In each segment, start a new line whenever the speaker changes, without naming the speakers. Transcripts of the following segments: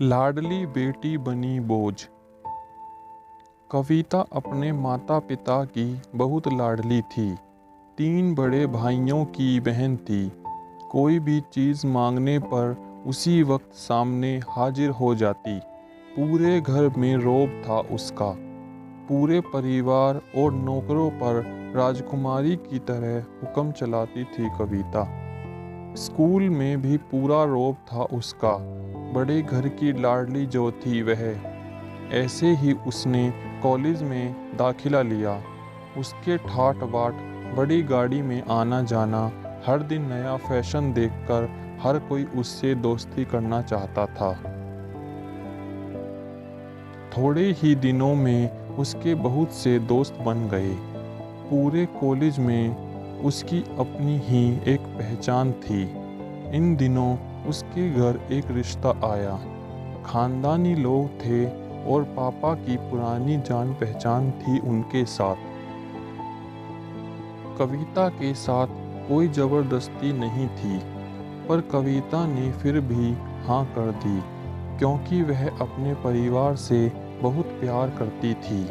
लाडली बेटी बनी बोझ। कविता अपने माता पिता की बहुत लाडली थी। 3 बड़े भाइयों की बहन थी। कोई भी चीज़ मांगने पर उसी वक्त सामने हाजिर हो जाती। पूरे घर में रौब था उसका। पूरे परिवार और नौकरों पर राजकुमारी की तरह हुक्म चलाती थी कविता। स्कूल में भी पूरा रौब था उसका। बड़े घर की लाडली जो थी वह। ऐसे ही उसने कॉलेज में दाखिला लिया। उसके ठाट बाट बड़ी गाड़ी में आना जाना, हर दिन नया फैशन देखकर हर कोई उससे दोस्ती करना चाहता था। थोड़े ही दिनों में उसके बहुत से दोस्त बन गए। पूरे कॉलेज में उसकी अपनी ही एक पहचान थी। इन दिनों उसके घर एक रिश्ता आया। खानदानी लोग थे और पापा की पुरानी जान पहचान थी उनके साथ। कविता के साथ कोई ज़बरदस्ती नहीं थी, पर कविता ने फिर भी हाँ कर दी, क्योंकि वह अपने परिवार से बहुत प्यार करती थी।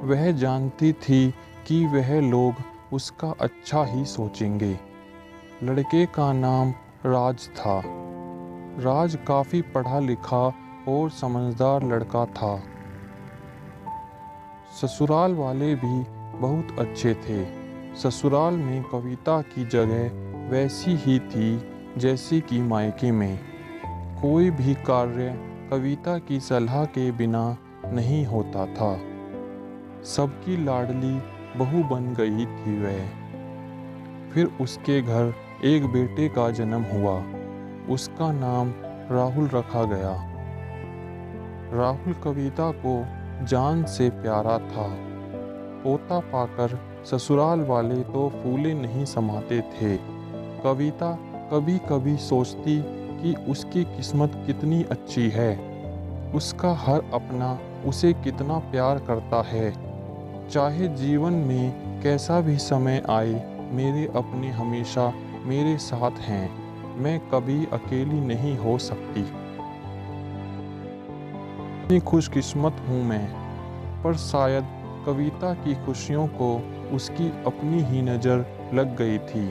वह जानती थी कि वह लोग उसका अच्छा ही सोचेंगे। लड़के का नाम राज था। राज काफ़ी पढ़ा लिखा और समझदार लड़का था। ससुराल वाले भी बहुत अच्छे थे। ससुराल में कविता की जगह वैसी ही थी जैसी कि मायके में। कोई भी कार्य कविता की सलाह के बिना नहीं होता था। सबकी लाडली बहू बन गई थी वह। फिर उसके घर एक बेटे का जन्म हुआ। उसका नाम राहुल रखा गया। राहुल कविता को जान से प्यारा था। पोता पाकर ससुराल वाले तो फूले नहीं समाते थे। कविता कभी कभी सोचती कि उसकी किस्मत कितनी अच्छी है। उसका हर अपना उसे कितना प्यार करता है। चाहे जीवन में कैसा भी समय आए, मेरे अपने हमेशा मेरे साथ हैं। मैं कभी अकेली नहीं हो सकती। इतनी खुशकिस्मत हूँ मैं। पर शायद कविता की खुशियों को उसकी अपनी ही नज़र लग गई थी।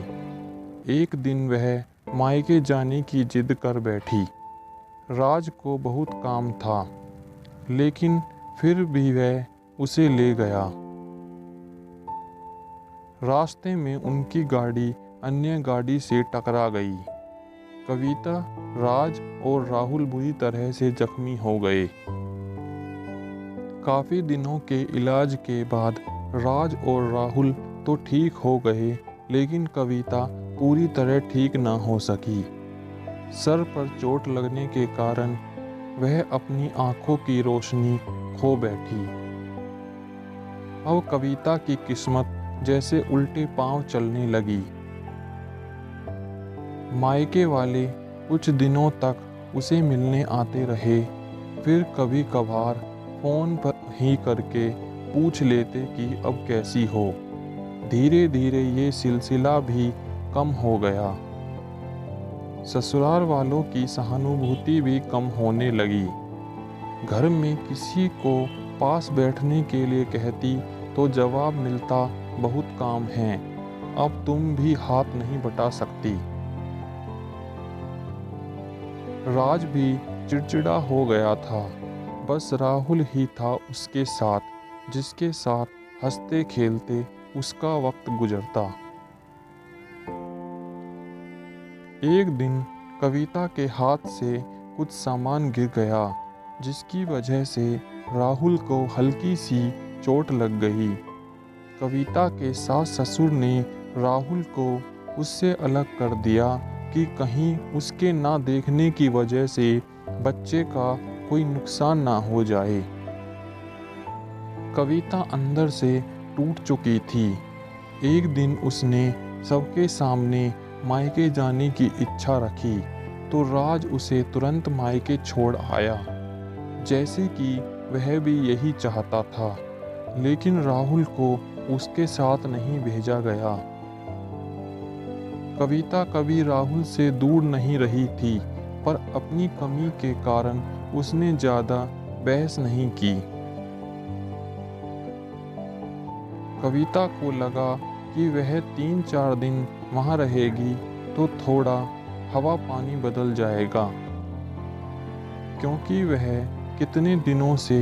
एक दिन वह मायके जाने की जिद कर बैठी। राज को बहुत काम था, लेकिन फिर भी वह उसे ले गया। रास्ते में उनकी गाड़ी अन्य गाड़ी से टकरा गई। कविता, राज और राहुल बुरी तरह से जख्मी हो गए। काफ़ी दिनों के इलाज के बाद राज और राहुल तो ठीक हो गए, लेकिन कविता पूरी तरह ठीक ना हो सकी। सर पर चोट लगने के कारण वह अपनी आंखों की रोशनी खो बैठी। अब कविता की किस्मत जैसे उल्टे पांव चलने लगी। मायके वाले कुछ दिनों तक उसे मिलने आते रहे। फिर कभी कभार फ़ोन पर ही करके पूछ लेते कि अब कैसी हो। धीरे धीरे ये सिलसिला भी कम हो गया। ससुराल वालों की सहानुभूति भी कम होने लगी। घर में किसी को पास बैठने के लिए कहती तो जवाब मिलता, बहुत काम है, अब तुम भी हाथ नहीं बटा सकती। राज भी चिड़चिड़ा हो गया था। बस राहुल ही था उसके साथ, जिसके साथ हंसते खेलते उसका वक्त गुजरता। एक दिन कविता के हाथ से कुछ सामान गिर गया, जिसकी वजह से राहुल को हल्की सी चोट लग गई। कविता के सास ससुर ने राहुल को उससे अलग कर दिया कि कहीं उसके ना देखने की वजह से बच्चे का कोई नुकसान ना हो जाए। कविता अंदर से टूट चुकी थी। एक दिन उसने सबके सामने मायके जाने की इच्छा रखी, तो राज उसे तुरंत मायके छोड़ आया, जैसे कि वह भी यही चाहता था। लेकिन राहुल को उसके साथ नहीं भेजा गया। कविता कभी राहुल से दूर नहीं रही थी, पर अपनी कमी के कारण उसने ज़्यादा बहस नहीं की। कविता को लगा कि वह 3-4 दिन वहाँ रहेगी तो थोड़ा हवा पानी बदल जाएगा, क्योंकि वह कितने दिनों से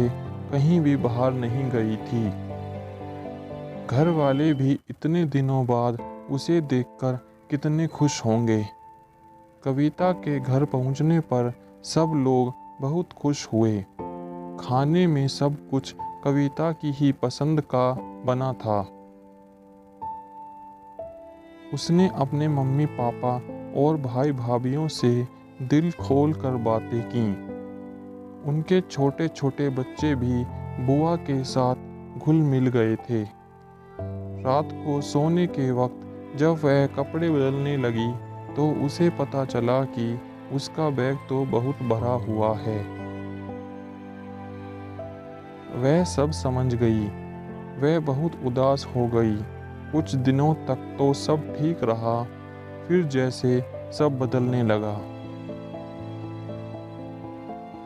कहीं भी बाहर नहीं गई थी। घर वाले भी इतने दिनों बाद उसे देखकर कितने खुश होंगे। कविता के घर पहुंचने पर सब लोग बहुत खुश हुए। खाने में सब कुछ कविता की ही पसंद का बना था। उसने अपने मम्मी पापा और भाई भाभीयों से दिल खोल कर बातें की। उनके छोटे छोटे बच्चे भी बुआ के साथ घुल मिल गए थे। रात को सोने के वक्त जब वह कपड़े बदलने लगी तो उसे पता चला कि उसका बैग तो बहुत भरा हुआ है। वह सब समझ गई। वह बहुत उदास हो गई। कुछ दिनों तक तो सब ठीक रहा, फिर जैसे सब बदलने लगा।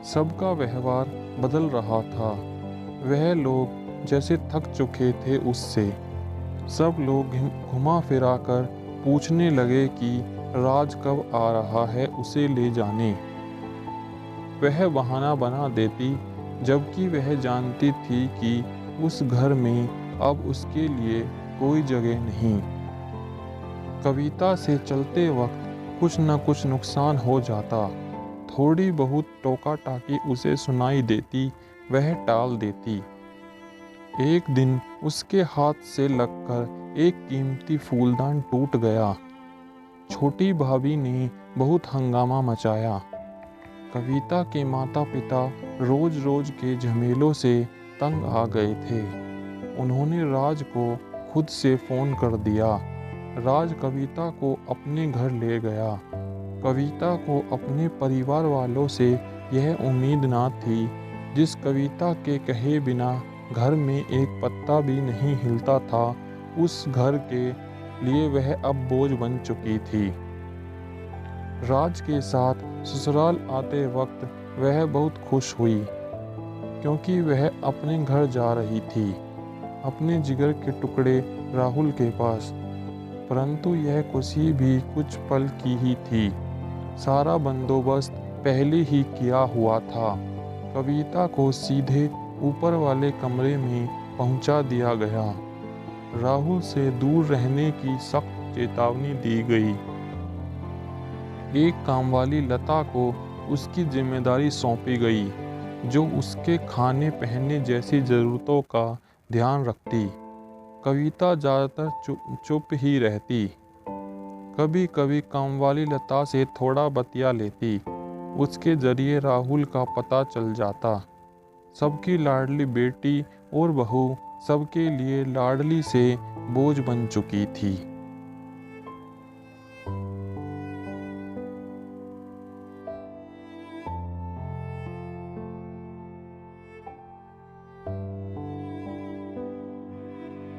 सबका व्यवहार बदल रहा था। वह लोग जैसे थक चुके थे उससे। सब लोग घुमा फिरा कर पूछने लगे कि राज कब आ रहा है उसे ले जाने। वह बहाना बना देती, जबकि वह जानती थी कि उस घर में अब उसके लिए कोई जगह नहीं। कविता से चलते वक्त कुछ न कुछ नुकसान हो जाता। थोड़ी बहुत टोका टाकी उसे सुनाई देती, वह टाल देती। एक दिन उसके हाथ से लगकर एक कीमती फूलदान टूट गया। छोटी भाभी ने बहुत हंगामा मचाया। कविता के माता पिता रोज रोज के झमेलों से तंग आ गए थे। उन्होंने राज को खुद से फ़ोन कर दिया। राज कविता को अपने घर ले गया। कविता को अपने परिवार वालों से यह उम्मीद ना थी। जिस कविता के कहे बिना घर में एक पत्ता भी नहीं हिलता था, उस घर के लिए वह अब बोझ बन चुकी थी। राज के साथ ससुराल आते वक्त वह बहुत खुश हुई, क्योंकि वह अपने घर जा रही थी, अपने जिगर के टुकड़े राहुल के पास। परंतु यह खुशी भी कुछ पल की ही थी। सारा बंदोबस्त पहले ही किया हुआ था। कविता को सीधे ऊपर वाले कमरे में पहुंचा दिया गया। राहुल से दूर रहने की सख्त चेतावनी दी गई। एक कामवाली लता को उसकी जिम्मेदारी सौंपी गई, जो उसके खाने पहनने जैसी ज़रूरतों का ध्यान रखती। कविता ज़्यादातर चुप ही रहती। कभी कभी कामवाली लता से थोड़ा बतिया लेती। उसके जरिए राहुल का पता चल जाता। सबकी लाडली बेटी और बहू सबके लिए लाडली से बोझ बन चुकी थी।